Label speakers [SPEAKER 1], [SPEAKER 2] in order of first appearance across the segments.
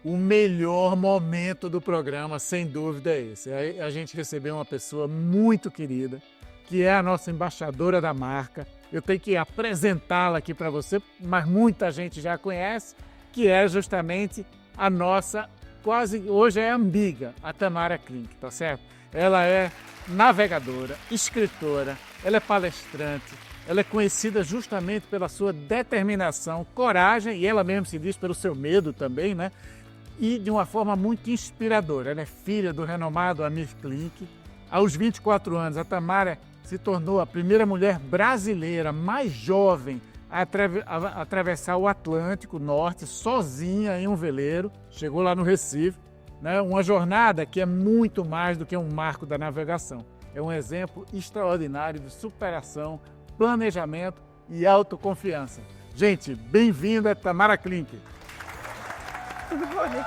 [SPEAKER 1] O melhor momento do programa, sem dúvida, é esse. A gente recebeu uma pessoa muito querida, que é a nossa embaixadora da marca. Eu tenho que apresentá-la aqui para você, mas muita gente já conhece, que é justamente a nossa, quase hoje é amiga, a Tamara Klink, tá certo? Ela é navegadora, escritora, ela é palestrante, ela é conhecida justamente pela sua determinação, coragem, e ela mesma se diz pelo seu medo também, né? E de uma forma muito inspiradora. Ela é filha do renomado Amir Klink. Aos 24 anos, a Tamara se tornou a primeira mulher brasileira mais jovem a atravessar o Atlântico Norte sozinha em um veleiro. Chegou lá no Recife, né? Uma jornada que é muito mais do que um marco da navegação. É um exemplo extraordinário de superação, planejamento e autoconfiança. Gente, bem-vinda, Tamara Klink.
[SPEAKER 2] Tudo bom, né?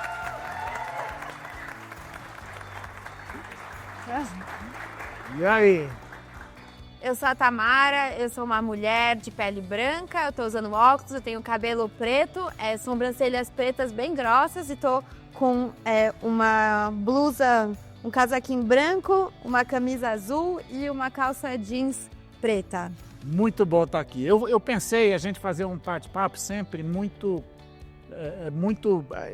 [SPEAKER 1] E aí?
[SPEAKER 2] Eu sou a Tamara, eu sou uma mulher de pele branca, eu tô usando óculos, eu tenho cabelo preto, sobrancelhas pretas bem grossas e tô com uma blusa, um casaquinho branco, uma camisa azul e uma calça jeans preta.
[SPEAKER 1] Muito bom estar aqui. Eu pensei a gente fazer um bate-papo sempre muito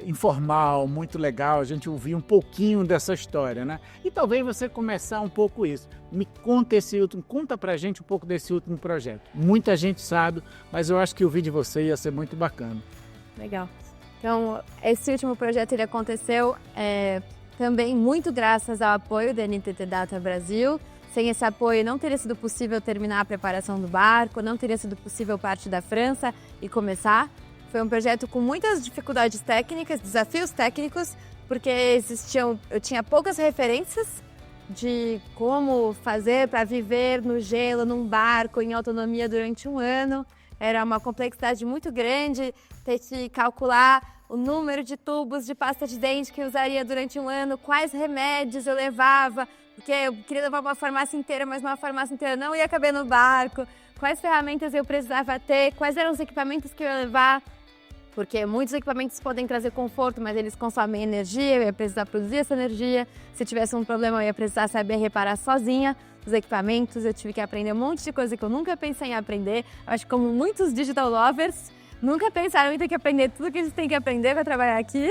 [SPEAKER 1] informal, muito legal, a gente ouvir um pouquinho dessa história, né? E talvez você começar um pouco isso. Me conta pra gente um pouco desse último projeto. Muita gente sabe, mas eu acho que ouvir de você ia ser muito bacana.
[SPEAKER 2] Legal. Então, esse último projeto ele aconteceu também muito graças ao apoio da NTT Data Brasil. Sem esse apoio não teria sido possível terminar a preparação do barco, não teria sido possível partir da França e começar. Foi um projeto com muitas dificuldades técnicas, desafios técnicos, porque eu tinha poucas referências de como fazer para viver no gelo, num barco, em autonomia durante um ano. Era uma complexidade muito grande, ter que calcular o número de tubos de pasta de dente que eu usaria durante um ano, quais remédios eu levava, porque eu queria levar uma farmácia inteira, mas uma farmácia inteira não ia caber no barco, quais ferramentas eu precisava ter, quais eram os equipamentos que eu ia levar. Porque muitos equipamentos podem trazer conforto, mas eles consomem energia, eu ia precisar produzir essa energia. Se tivesse um problema, eu ia precisar saber reparar sozinha os equipamentos. Eu tive que aprender um monte de coisa que eu nunca pensei em aprender. Eu acho que como muitos digital lovers, nunca pensaram em ter que aprender tudo que eles têm que aprender para trabalhar aqui.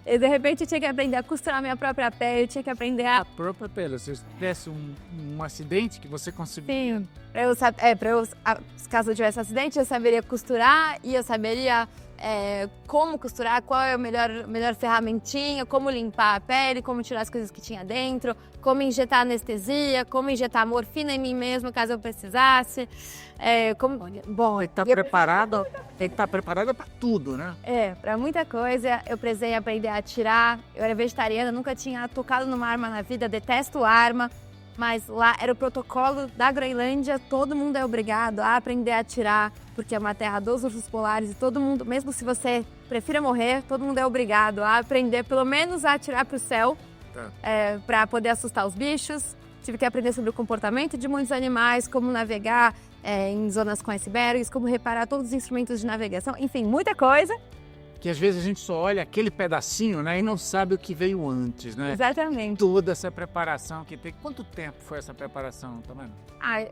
[SPEAKER 2] E de repente eu tinha que aprender a costurar minha própria pele, eu tinha que aprender a...
[SPEAKER 1] A própria pele, se tivesse um acidente que você conseguia...
[SPEAKER 2] Sim, caso eu tivesse acidente, eu saberia costurar e eu saberia... como costurar, qual é a melhor ferramentinha, como limpar a pele, como tirar as coisas que tinha dentro, como injetar anestesia, como injetar morfina em mim mesmo, caso eu precisasse.
[SPEAKER 1] Bom, tem que estar preparada para tudo, né?
[SPEAKER 2] Para muita coisa. Eu precisei aprender a atirar. Eu era vegetariana, nunca tinha tocado numa arma na vida, detesto arma. Mas lá era o protocolo da Groenlândia, todo mundo é obrigado a aprender a atirar, porque é uma terra dos ursos polares e todo mundo, mesmo se você prefira morrer, todo mundo é obrigado a aprender pelo menos a atirar para o céu, para poder assustar os bichos. Tive que aprender sobre o comportamento de muitos animais, como navegar em zonas com icebergs, como reparar todos os instrumentos de navegação, enfim, muita coisa.
[SPEAKER 1] Que às vezes a gente só olha aquele pedacinho, né, e não sabe o que veio antes, né?
[SPEAKER 2] Exatamente.
[SPEAKER 1] Toda essa preparação que tem. Quanto tempo foi essa preparação, tá vendo?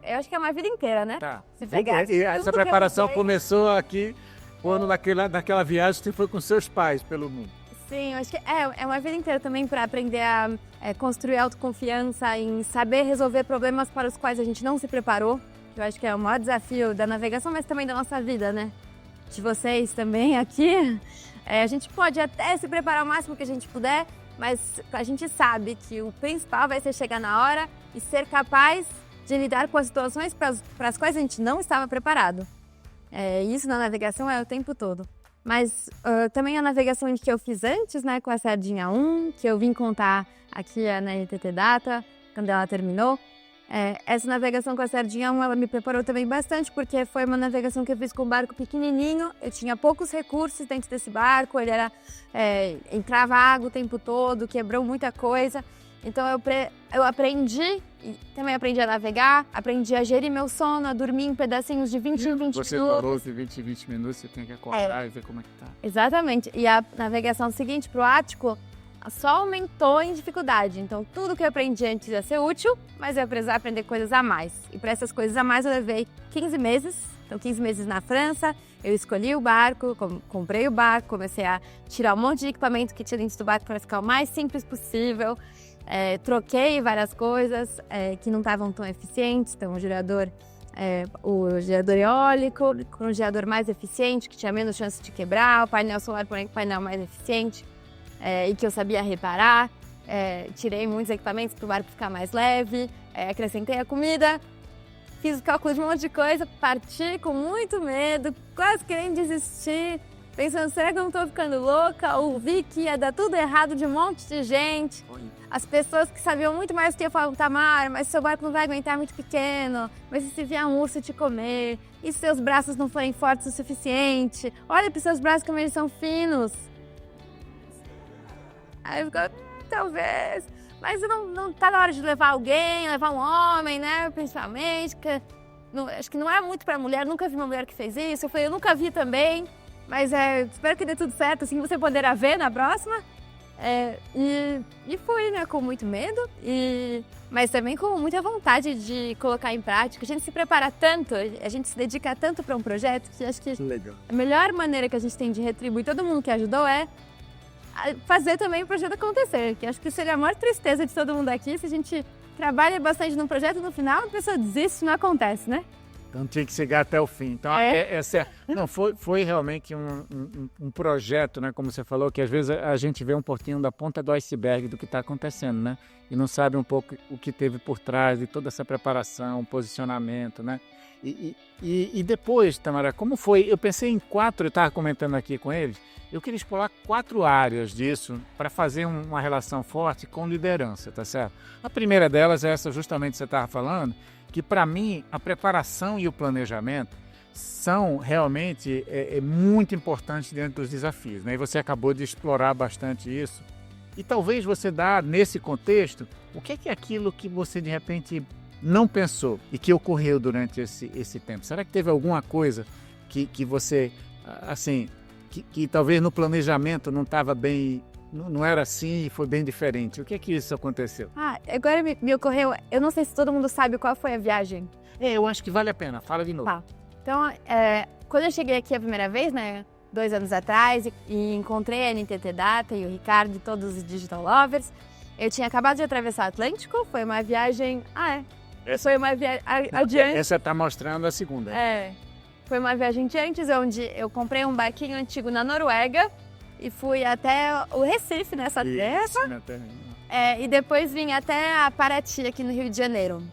[SPEAKER 2] Eu acho que é uma vida inteira, né?
[SPEAKER 1] Tá.
[SPEAKER 2] Se pegar
[SPEAKER 1] E essa preparação começou aqui quando naquela viagem você foi com seus pais pelo mundo.
[SPEAKER 2] Sim, eu acho que é uma vida inteira também para aprender a construir autoconfiança, em saber resolver problemas para os quais a gente não se preparou. Eu acho que é o maior desafio da navegação, mas também da nossa vida, né? De vocês também aqui. A gente pode até se preparar o máximo que a gente puder, mas a gente sabe que o principal vai ser chegar na hora e ser capaz de lidar com as situações para as quais a gente não estava preparado. Isso na navegação é o tempo todo. Mas também a navegação que eu fiz antes, né, com a Sardinha 1, que eu vim contar aqui na NTT Data, quando ela terminou. Essa navegação com a Sardinha 1, ela me preparou também bastante, porque foi uma navegação que eu fiz com um barco pequenininho, eu tinha poucos recursos dentro desse barco, ele entrava água o tempo todo, quebrou muita coisa, Então eu aprendi, e também aprendi a navegar, aprendi a gerir meu sono, a dormir em pedacinhos de 20 em 20 minutos.
[SPEAKER 1] Você falou que 20 em 20 minutos você tem que acordar e ver como é que tá.
[SPEAKER 2] Exatamente. E a navegação seguinte para o Ártico só aumentou em dificuldade. Então tudo que eu aprendi antes ia ser útil, mas eu ia precisar aprender coisas a mais. E para essas coisas a mais eu levei 15 meses. Então 15 meses na França, eu escolhi o barco, comprei o barco, comecei a tirar um monte de equipamento que tinha dentro do barco para ficar o mais simples possível. Troquei várias coisas que não estavam tão eficientes, então o gerador eólico com um gerador mais eficiente, que tinha menos chance de quebrar, o painel solar por um painel mais eficiente e que eu sabia reparar. Tirei muitos equipamentos para o barco ficar mais leve, acrescentei a comida, fiz o cálculo de um monte de coisa, parti com muito medo, quase querendo desistir, pensando, será que eu não estou ficando louca? Ouvi que ia dar tudo errado de um monte de gente. As pessoas que sabiam muito mais do que eu falavam, Tamar, mas seu barco não vai aguentar muito pequeno, mas e se vier um urso te comer? E se seus braços não forem fortes o suficiente? Olha para os seus braços como eles são finos. Aí eu fico, talvez, mas não tá na hora de levar alguém, levar um homem, né, principalmente, que acho que não é muito para mulher, nunca vi uma mulher que fez isso. Eu falei, eu nunca vi também, mas espero que dê tudo certo, assim você poderá ver na próxima. E fui, né, com muito medo, mas também com muita vontade de colocar em prática. A gente se prepara tanto, a gente se dedica tanto para um projeto que acho que a melhor maneira que a gente tem de retribuir todo mundo que ajudou é fazer também o projeto acontecer. Que acho que seria a maior tristeza de todo mundo aqui se a gente trabalha bastante num projeto e no final a pessoa desiste e não acontece, né?
[SPEAKER 1] Então tinha que chegar até o fim. Então, não, foi realmente um projeto, né? Como você falou, que às vezes a gente vê um pouquinho da ponta do iceberg do que está acontecendo, né? E não sabe um pouco o que teve por trás de toda essa preparação, posicionamento, né? E depois, Tamara, como foi? Eu pensei em 4, eu estava comentando aqui com eles, eu queria explorar 4 áreas disso para fazer uma relação forte com liderança, tá certo? A primeira delas é essa justamente que você estava falando, que para mim a preparação e o planejamento são realmente muito importantes dentro dos desafios, né? E você acabou de explorar bastante isso. E talvez você dá, nesse contexto, o que é aquilo que você de repente não pensou e que ocorreu durante esse tempo? Será que teve alguma coisa que você, assim, que talvez no planejamento não estava bem, não era assim e foi bem diferente? O que é que isso aconteceu?
[SPEAKER 2] Agora me ocorreu, eu não sei se todo mundo sabe qual foi a viagem.
[SPEAKER 1] Eu acho que vale a pena, fala de novo.
[SPEAKER 2] Tá. Então, quando eu cheguei aqui a primeira vez, né, 2 anos atrás, e encontrei a NTT Data e o Ricardo e todos os Digital Lovers, eu tinha acabado de atravessar o Atlântico, foi uma viagem... Foi uma viagem adiante.
[SPEAKER 1] Essa está mostrando a segunda.
[SPEAKER 2] Foi uma viagem de antes, onde eu comprei um barquinho antigo na Noruega e fui até o Recife, nessa terra. E depois vim até a Paraty, aqui no Rio de Janeiro.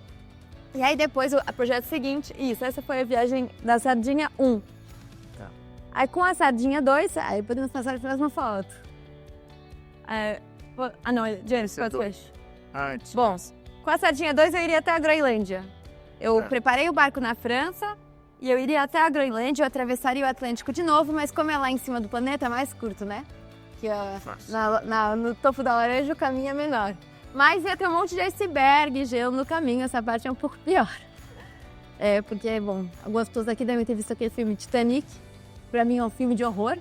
[SPEAKER 2] E aí depois, o projeto seguinte, essa foi a viagem da Sardinha 1.
[SPEAKER 1] Tá.
[SPEAKER 2] Aí com a Sardinha 2, aí podemos passar para uma foto. James, pode fechar.
[SPEAKER 1] Antes.
[SPEAKER 2] Bom, com a Sardinha 2 eu iria até a Groenlândia. Eu preparei o barco na França e eu iria até a Groenlândia, eu atravessaria o Atlântico de novo, mas como é lá em cima do planeta, é mais curto, né? Que no topo da laranja o caminho é menor. Mas ia ter um monte de iceberg, gelo no caminho, essa parte é um pouco pior. Porque, bom, algumas pessoas aqui devem ter visto aquele filme Titanic. Pra mim é um filme de horror.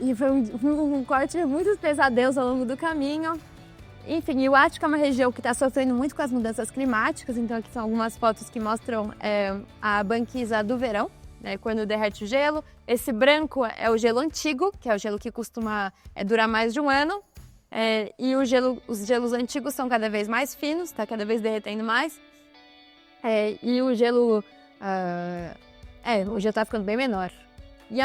[SPEAKER 2] E foi um corte de muitos pesadelos ao longo do caminho. Enfim, o Ártico é uma região que está sofrendo muito com as mudanças climáticas, então aqui são algumas fotos que mostram a banquisa do verão, né, quando derrete o gelo. Esse branco é o gelo antigo, que é o gelo que costuma durar mais de um ano. E os gelos antigos são cada vez mais finos, está cada vez derretendo mais. E o gelo está ficando bem menor. E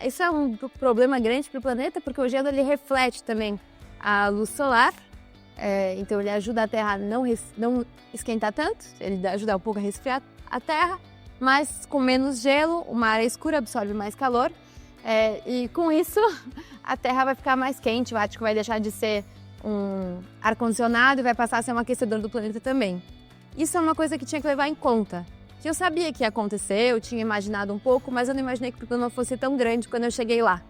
[SPEAKER 2] isso é um problema grande para o planeta, porque o gelo ele reflete também a luz solar. Então ele ajuda a Terra a não esquentar tanto, ele ajuda um pouco a resfriar a Terra, mas com menos gelo, o mar é escuro, absorve mais calor. E com isso, a Terra vai ficar mais quente, o Ártico vai deixar de ser um ar-condicionado e vai passar a ser um aquecedor do planeta também. Isso é uma coisa que tinha que levar em conta, que eu sabia que ia acontecer, eu tinha imaginado um pouco, mas eu não imaginei que o problema fosse tão grande quando eu cheguei lá.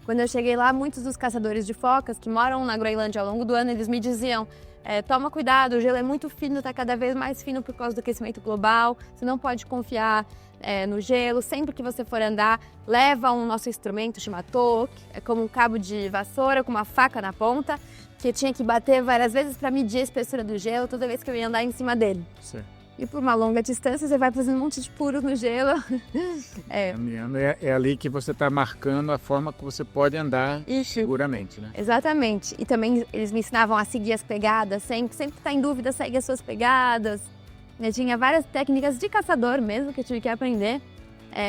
[SPEAKER 2] Quando eu cheguei lá, muitos dos caçadores de focas que moram na Groenlândia ao longo do ano, eles me diziam: toma cuidado, o gelo é muito fino, está cada vez mais fino por causa do aquecimento global, você não pode confiar no gelo. Sempre que você for andar, leva um nosso instrumento chamado toque, é como um cabo de vassoura com uma faca na ponta, que eu tinha que bater várias vezes para medir a espessura do gelo toda vez que eu ia andar em cima dele.
[SPEAKER 1] Sim.
[SPEAKER 2] E por uma longa distância, você vai fazendo um monte de furos no gelo.
[SPEAKER 1] É ali que você está marcando a forma que você pode andar seguramente, né?
[SPEAKER 2] Exatamente. E também eles me ensinavam a seguir as pegadas, sempre que está em dúvida, segue as suas pegadas. Eu tinha várias técnicas de caçador mesmo que eu tive que aprender,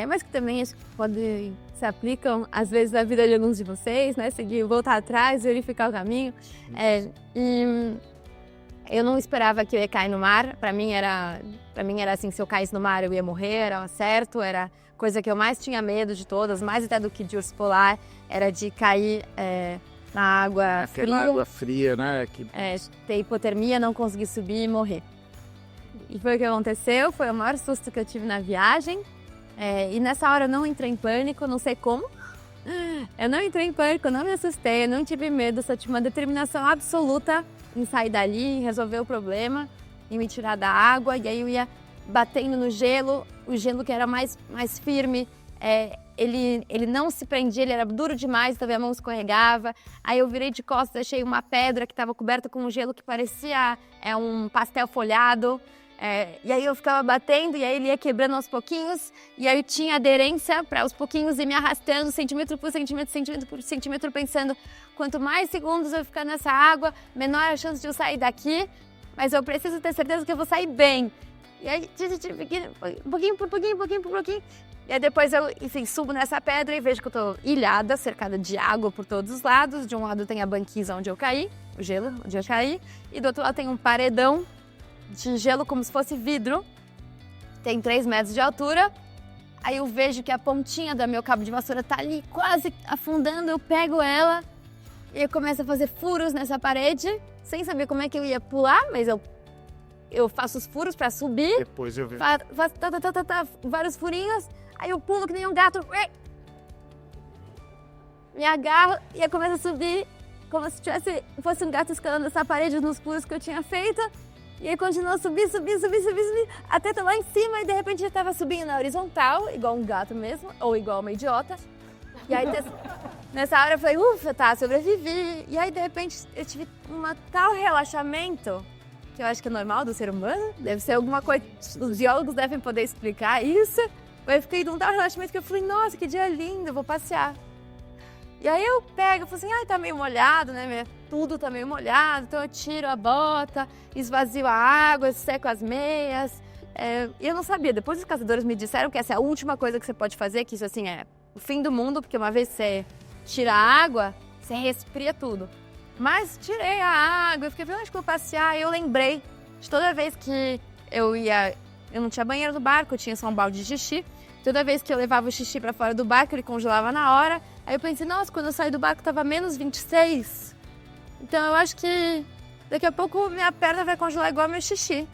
[SPEAKER 2] mas que também acho que se aplicam às vezes na vida de alguns de vocês, né? Seguir, voltar atrás, verificar o caminho. Eu não esperava que eu ia cair no mar. Para mim era assim, se eu caísse no mar eu ia morrer, era certo, era a coisa que eu mais tinha medo de todas, mais até do que de urso polar, era de cair na água fria.
[SPEAKER 1] Água fria, né?
[SPEAKER 2] Ter hipotermia, não conseguir subir e morrer. E foi o que aconteceu, foi o maior susto que eu tive na viagem. E nessa hora eu não entrei em pânico, não sei como. Eu não entrei em pânico, não me assustei, eu não tive medo, só tive uma determinação absoluta em sair dali, em resolver o problema, em me tirar da água. E aí eu ia batendo no gelo, o gelo que era mais firme, ele não se prendia, ele era duro demais, então a mão escorregava. Aí eu virei de costas, achei uma pedra que estava coberta com um gelo que parecia um pastel folhado. E aí eu ficava batendo, e aí ele ia quebrando aos pouquinhos, e aí eu tinha aderência para aos pouquinhos ir me arrastando, centímetro por centímetro, centímetro por centímetro, pensando: quanto mais segundos eu ficar nessa água, menor a chance de eu sair daqui, mas eu preciso ter certeza que eu vou sair bem. E aí, pouquinho por pouquinho. E aí depois eu, enfim, subo nessa pedra e vejo que eu tô ilhada, cercada de água por todos os lados. De um lado tem a banquisa onde eu caí, o gelo onde eu caí, e do outro lado tem um paredão de gelo como se fosse vidro, tem 3 metros de altura. Aí eu vejo que a pontinha do meu cabo de vassoura tá ali quase afundando, eu pego ela e eu começo a fazer furos nessa parede, sem saber como é que eu ia pular, mas eu faço os furos para subir.
[SPEAKER 1] Depois eu vejo.
[SPEAKER 2] Faço vários furinhos, aí eu pulo que nem um gato, me agarro e eu começo a subir como se fosse um gato escalando essa parede nos furos que eu tinha feito. E aí continuou a subir, até tô lá em cima e de repente eu tava subindo na horizontal, igual um gato mesmo, ou igual uma idiota. E aí nessa hora eu falei: ufa, tá, sobrevivi. E aí de repente eu tive um tal relaxamento, que eu acho que é normal do ser humano, deve ser alguma coisa, os biólogos devem poder explicar isso. Eu fiquei num tal relaxamento que eu falei: nossa, que dia lindo, eu vou passear. E aí eu pego, falo assim: tá meio molhado, né? Tudo tá meio molhado, então eu tiro a bota, esvazio a água, seco as meias. E eu não sabia, depois os caçadores me disseram que essa é a última coisa que você pode fazer, que isso assim é o fim do mundo, porque uma vez que você tira a água, você resfria tudo. Mas tirei a água, eu fiquei vendo onde que eu vou passear, e eu lembrei de toda vez que eu não tinha banheiro no barco, eu tinha só um balde de xixi. Toda vez que eu levava o xixi pra fora do barco, ele congelava na hora. Aí eu pensei: nossa, quando eu saí do barco tava menos 26. Então eu acho que daqui a pouco minha perna vai congelar igual meu xixi.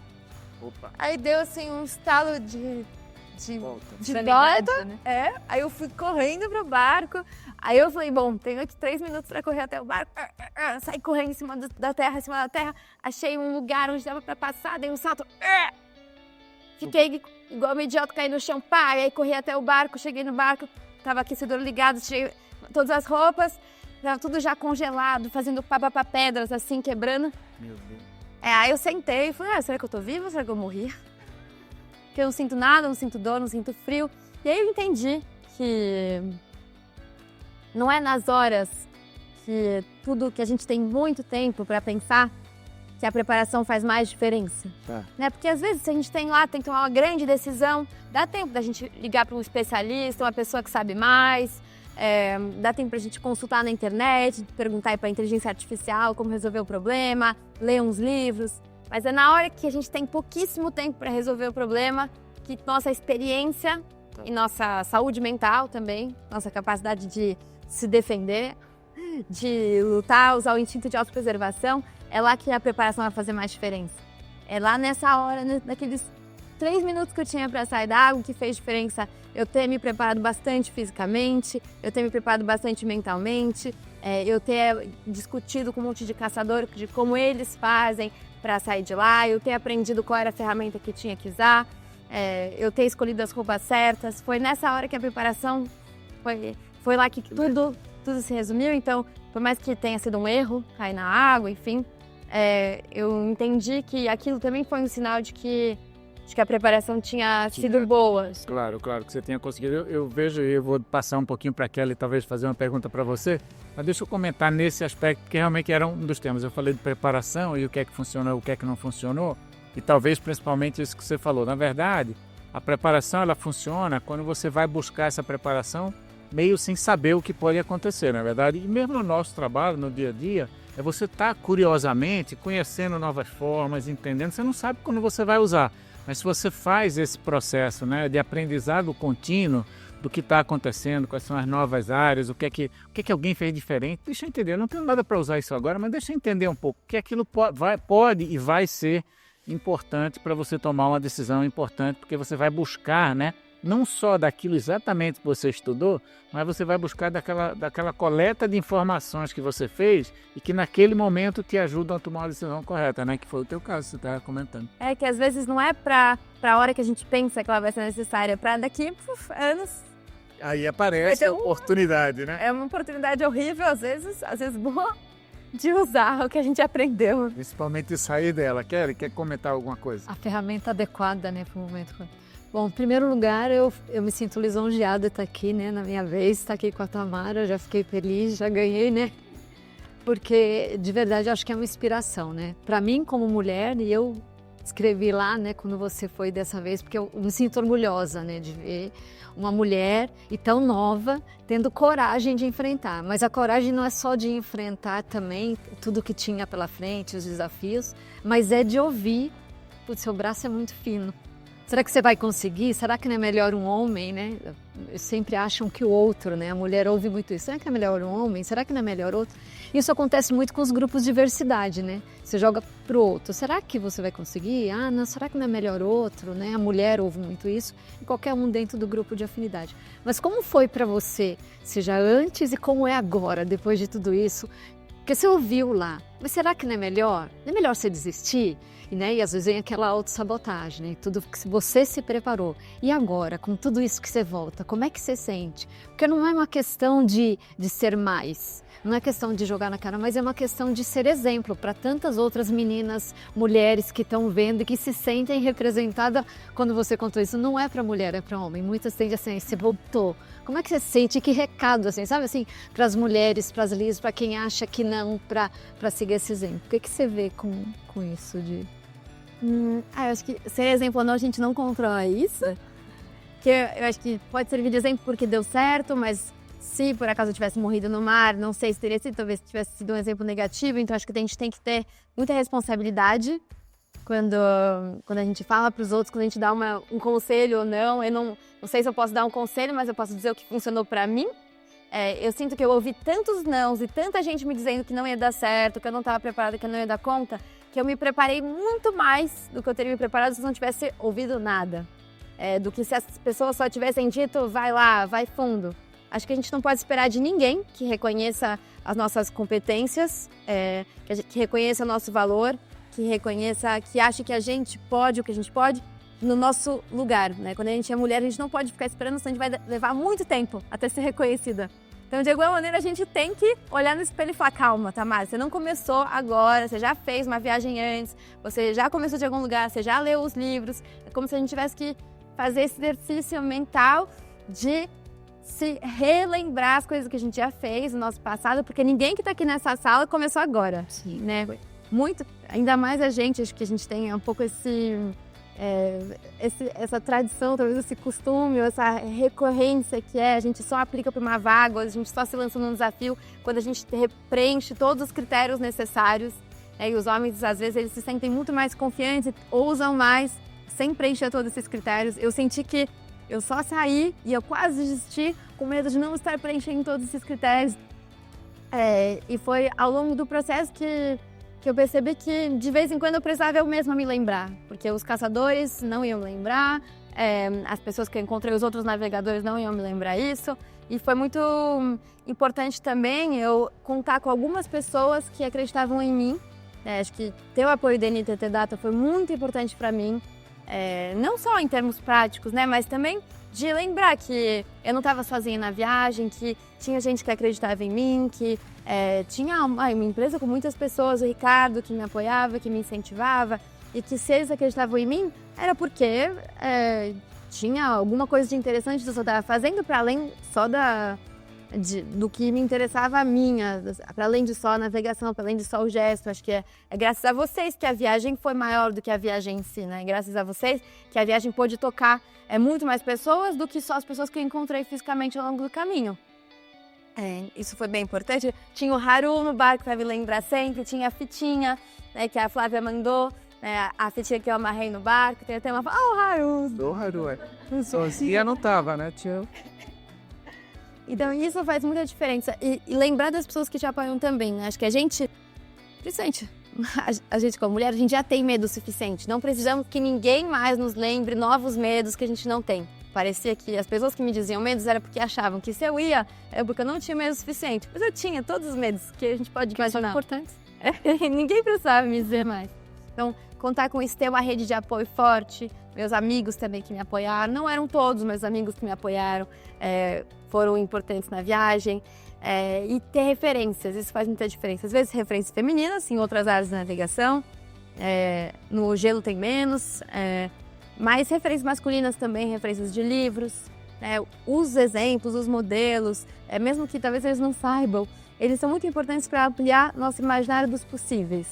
[SPEAKER 1] Opa.
[SPEAKER 2] Aí deu assim um estalo de
[SPEAKER 3] dó,
[SPEAKER 2] né? Aí eu fui correndo pro barco. Aí eu falei: bom, tenho aqui 3 minutos pra correr até o barco. Saí correndo em cima da terra, Achei um lugar onde dava pra passar, dei um salto. Fiquei igual uma idiota, caí no chão, pá, e aí corri até o barco, cheguei no barco, tava aquecedor ligado, tirei todas as roupas, tava tudo já congelado, fazendo papa pedras assim, quebrando.
[SPEAKER 1] Meu Deus.
[SPEAKER 2] Aí eu sentei e falei: será que eu tô viva ou será que eu morri? Porque eu não sinto nada, não sinto dor, não sinto frio. E aí eu entendi que não é nas horas que tudo que a gente tem muito tempo para pensar que a preparação faz mais diferença.
[SPEAKER 1] Tá.
[SPEAKER 2] Né? Porque às vezes a gente tem que tomar uma grande decisão, dá tempo da gente ligar para um especialista, uma pessoa que sabe mais, dá tempo para a gente consultar na internet, perguntar para a inteligência artificial como resolver o problema, ler uns livros. Mas é na hora que a gente tem pouquíssimo tempo para resolver o problema que nossa experiência e nossa saúde mental também, nossa capacidade de se defender, de lutar, usar o instinto de autopreservação, é lá que a preparação vai fazer mais diferença. É lá nessa hora, naqueles 3 minutos que eu tinha para sair da água, que fez diferença eu ter me preparado bastante fisicamente, eu ter me preparado bastante mentalmente, eu ter discutido com um monte de caçador de como eles fazem para sair de lá, eu ter aprendido qual era a ferramenta que tinha que usar, eu ter escolhido as roupas certas. Foi nessa hora que a preparação foi lá que tudo se resumiu. Então, por mais que tenha sido um erro, cair na água, enfim, eu entendi que aquilo também foi um sinal de que a preparação tinha sido boa.
[SPEAKER 1] Claro que você tenha conseguido. Eu vejo, e eu vou passar um pouquinho para a Kelly, talvez fazer uma pergunta para você, mas deixa eu comentar nesse aspecto, que realmente era um dos temas. Eu falei de preparação e o que é que funcionou, o que é que não funcionou, e talvez principalmente isso que você falou. Na verdade, a preparação ela funciona quando você vai buscar essa preparação meio sem saber o que pode acontecer, na verdade. E mesmo no nosso trabalho, no dia a dia, é você estar curiosamente conhecendo novas formas, entendendo. Você não sabe quando você vai usar, mas se você faz esse processo, né, de aprendizado contínuo do que está acontecendo, quais são as novas áreas, o que é que alguém fez diferente, deixa eu entender. Eu não tenho nada para usar isso agora, mas deixa eu entender um pouco que aquilo pode e vai ser importante para você tomar uma decisão importante, porque você vai buscar, né, não só daquilo exatamente que você estudou, mas você vai buscar daquela coleta de informações que você fez e que naquele momento te ajudam a tomar uma decisão correta, né? Que foi o teu caso, que você estava comentando.
[SPEAKER 2] É que às vezes não é para a hora que a gente pensa que ela vai ser necessária, é para daqui anos.
[SPEAKER 1] Aí aparece a oportunidade, né?
[SPEAKER 2] É uma oportunidade horrível, às vezes boa, de usar o que a gente aprendeu.
[SPEAKER 1] Principalmente sair dela. Kelly, quer comentar alguma coisa?
[SPEAKER 3] A ferramenta adequada, né, para o momento. Bom, em primeiro lugar, eu me sinto lisonjeada de estar aqui, né, na minha vez, estar aqui com a Tamara, já fiquei feliz, já ganhei, né, porque de verdade eu acho que é uma inspiração, né, para mim como mulher, e eu escrevi lá, né, quando você foi dessa vez, porque eu me sinto orgulhosa, né, de ver uma mulher e tão nova tendo coragem de enfrentar, mas a coragem não é só de enfrentar também tudo que tinha pela frente, os desafios, mas é de ouvir, o seu braço é muito fino. Será que você vai conseguir? Será que não é melhor um homem, né? Sempre acham que o outro, né? A mulher ouve muito isso. Será que é melhor um homem? Será que não é melhor outro? Isso acontece muito com os grupos de diversidade, né? Você joga pro outro. Será que você vai conseguir? Ah, não, será que não é melhor outro, né? A mulher ouve muito isso. E qualquer um dentro do grupo de afinidade. Mas como foi para você, seja antes e como é agora, depois de tudo isso? Porque você ouviu lá. Mas será que não é melhor? Não é melhor você desistir? E às vezes vem aquela autossabotagem, né? Tudo que você se preparou. E agora, com tudo isso que você volta, como é que você sente? Porque não é uma questão de ser mais, não é questão de jogar na cara, mas é uma questão de ser exemplo para tantas outras meninas, mulheres que estão vendo e que se sentem representadas quando você contou isso. Não é para mulher, é para homem. Muitas tendem assim, você voltou. Como é que você sente? Que recado, assim, sabe assim, para as mulheres, para as lisas, para quem acha que não, para seguir esse exemplo? O que você vê com isso de...
[SPEAKER 2] eu acho que ser exemplo ou não, a gente não controla isso. Que eu acho que pode servir de exemplo porque deu certo, mas se por acaso eu tivesse morrido no mar, não sei se teria sido, talvez tivesse sido um exemplo negativo. Então acho que a gente tem que ter muita responsabilidade quando a gente fala para os outros, quando a gente dá um conselho ou não. Eu não sei se eu posso dar um conselho, mas eu posso dizer o que funcionou para mim. Eu sinto que eu ouvi tantos nãos e tanta gente me dizendo que não ia dar certo, que eu não estava preparada, que eu não ia dar conta, que eu me preparei muito mais do que eu teria me preparado se eu não tivesse ouvido nada. Do que se as pessoas só tivessem dito, vai lá, vai fundo. Acho que a gente não pode esperar de ninguém que reconheça as nossas competências, que reconheça o nosso valor, que ache que a gente pode o que a gente pode no nosso lugar, né? Quando a gente é mulher, a gente não pode ficar esperando, senão a gente vai levar muito tempo até ser reconhecida. Então, de alguma maneira, a gente tem que olhar no espelho e falar, calma, Tamara, você não começou agora, você já fez uma viagem antes, você já começou de algum lugar, você já leu os livros. É como se a gente tivesse que fazer esse exercício mental de se relembrar as coisas que a gente já fez no nosso passado, porque ninguém que está aqui nessa sala começou agora.
[SPEAKER 3] Sim.
[SPEAKER 2] Né? Muito, ainda mais a gente, acho que a gente tem um pouco essa tradição, talvez esse costume, essa recorrência que a gente só aplica para uma vaga, a gente só se lança num desafio quando a gente preenche todos os critérios necessários. E os homens, às vezes, eles se sentem muito mais confiantes, ousam mais, sem preencher todos esses critérios. Eu senti que eu só saí e eu quase desisti com medo de não estar preenchendo todos esses critérios. E foi ao longo do processo que que eu percebi que de vez em quando eu precisava eu mesma me lembrar, porque os caçadores não iam lembrar, as pessoas que eu encontrei, os outros navegadores não iam me lembrar isso. E foi muito importante também eu contar com algumas pessoas que acreditavam em mim. Acho que ter o apoio da NTT Data foi muito importante para mim, não só em termos práticos, né, mas também de lembrar que eu não estava sozinha na viagem, que tinha gente que acreditava em mim, que tinha uma empresa com muitas pessoas, o Ricardo, que me apoiava, que me incentivava, e que se eles acreditavam em mim, era porque tinha alguma coisa de interessante que eu estava fazendo para além só do que me interessava a minha, para além de só a navegação, para além de só o gesto. Acho que é graças a vocês que a viagem foi maior do que a viagem em si, né? Graças a vocês que a viagem pôde tocar muito mais pessoas do que só as pessoas que eu encontrei fisicamente ao longo do caminho. Isso foi bem importante. Tinha o Haru no barco para me lembrar sempre, tinha a fitinha, né, que a Flávia mandou, a fitinha que eu amarrei no barco, tem até uma... o Haru!
[SPEAKER 4] Do Haru, sozinha não tava, né, tio?
[SPEAKER 2] Então isso faz muita diferença. E lembrar das pessoas que te apoiam também, né? Acho que a gente, principalmente a gente como mulher, a gente já tem medo suficiente. Não precisamos que ninguém mais nos lembre novos medos que a gente não tem. Parecia que as pessoas que me diziam medos era porque achavam que se eu ia, é porque eu não tinha medo suficiente. Mas eu tinha todos os medos que a gente pode imaginar.
[SPEAKER 3] São importantes.
[SPEAKER 2] Ninguém precisava me dizer mais. Então, contar com isso, ter uma rede de apoio forte, meus amigos também que me apoiaram, não eram todos meus amigos que me apoiaram, foram importantes na viagem, e ter referências, isso faz muita diferença. Às vezes referências femininas, em outras áreas da navegação, no gelo tem menos, mas referências masculinas também, referências de livros, os exemplos, os modelos, mesmo que talvez eles não saibam, eles são muito importantes para ampliar nosso imaginário dos possíveis.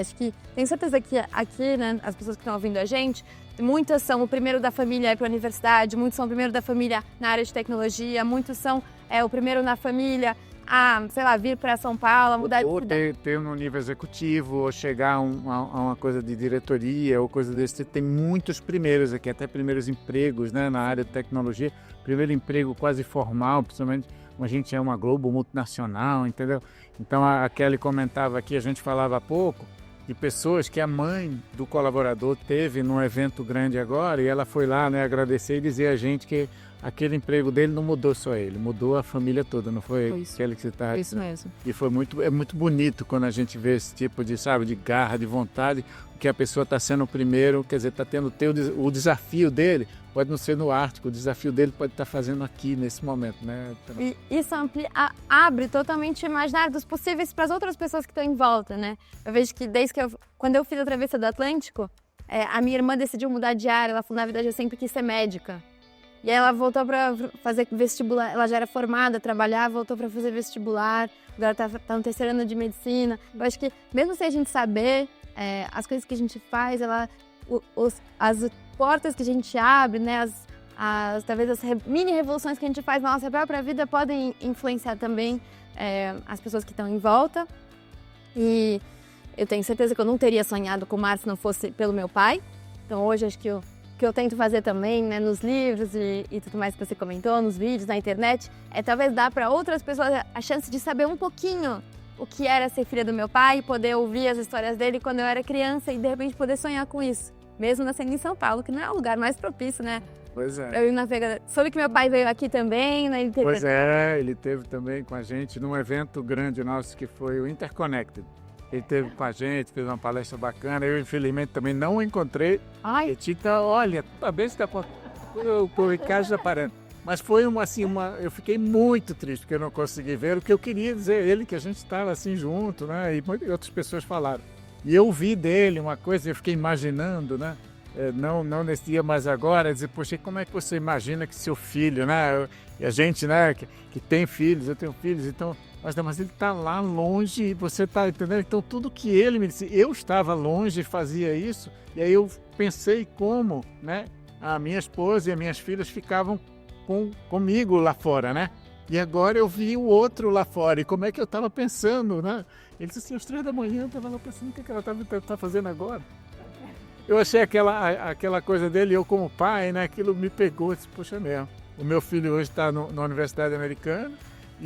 [SPEAKER 2] Acho que tenho certeza que aqui, né, as pessoas que estão ouvindo a gente, muitas são o primeiro da família a ir para a universidade, muitos são o primeiro da família na área de tecnologia, muitos são o primeiro na família a, sei lá, vir para São Paulo, mudar de cidade.
[SPEAKER 1] Ter um nível executivo, ou chegar a uma coisa de diretoria, ou coisa desse tipo. Tem muitos primeiros aqui, até primeiros empregos, né, na área de tecnologia. Primeiro emprego quase formal, principalmente a gente é uma Globo multinacional, entendeu? Então a Kelly comentava aqui, a gente falava há pouco, de pessoas que a mãe do colaborador teve num evento grande agora, e ela foi lá, né, agradecer e dizer a gente que aquele emprego dele não mudou só ele, mudou a família toda, não foi
[SPEAKER 3] isso.
[SPEAKER 1] Kelly que você está...
[SPEAKER 3] Isso mesmo.
[SPEAKER 1] E foi muito bonito quando a gente vê esse tipo de, sabe, de garra, de vontade, que a pessoa está sendo o primeiro, quer dizer, está tendo o desafio dele, pode não ser no Ártico, o desafio dele pode estar fazendo aqui nesse momento, né?
[SPEAKER 2] E isso abre totalmente o imaginário dos possíveis para as outras pessoas que estão em volta, né? Eu vejo que quando eu fiz a travessia do Atlântico, a minha irmã decidiu mudar de área, ela falou, na verdade, eu sempre quis ser médica. E aí ela voltou para fazer vestibular, ela já era formada, trabalhava, voltou para fazer vestibular, agora está no terceiro ano de medicina. Eu acho que mesmo sem a gente saber, as coisas que a gente faz, as portas que a gente abre, né, talvez as mini revoluções que a gente faz na nossa própria vida podem influenciar também as pessoas que estão em volta. E eu tenho certeza que eu não teria sonhado com o mar se não fosse pelo meu pai. Então hoje acho que o que eu tento fazer também, né, nos livros e tudo mais que você comentou, nos vídeos, na internet, talvez dar para outras pessoas a chance de saber um pouquinho o que era ser filha do meu pai, poder ouvir as histórias dele quando eu era criança e de repente poder sonhar com isso. Mesmo nascendo em São Paulo, que não é o lugar mais propício, né?
[SPEAKER 1] Pois é.
[SPEAKER 2] Eu navegar. Soube que meu pai veio aqui também, né?
[SPEAKER 1] Pois é, ele esteve também com a gente num evento grande nosso que foi o Interconnected. Ele esteve com a gente, fez uma palestra bacana. Eu, infelizmente, também não o encontrei.
[SPEAKER 2] Ai.
[SPEAKER 1] E Tita, olha, a vez que o Ricardo já parando. Mas foi eu fiquei muito triste porque eu não consegui ver. O que eu queria dizer a ele que a gente estava assim junto, né? E muitas outras pessoas falaram. E eu vi dele uma coisa, eu fiquei imaginando, né? Não nesse dia, mas agora, dizer, poxa, como é que você imagina que seu filho, né? E a gente, né, que tem filhos, eu tenho filhos, então, mas ele está lá longe e você está entendendo? Então, tudo que ele me disse, eu estava longe e fazia isso, e aí eu pensei como, né, a minha esposa e as minhas filhas ficavam comigo lá fora, né? E agora eu vi o outro lá fora, e como é que eu estava pensando, né? Ele disse assim, às 3 da manhã, eu estava lá pensando, o que ela está fazendo agora? Eu achei aquela coisa dele, eu como pai, né? Aquilo me pegou, disse, poxa mesmo. O meu filho hoje está na Universidade Americana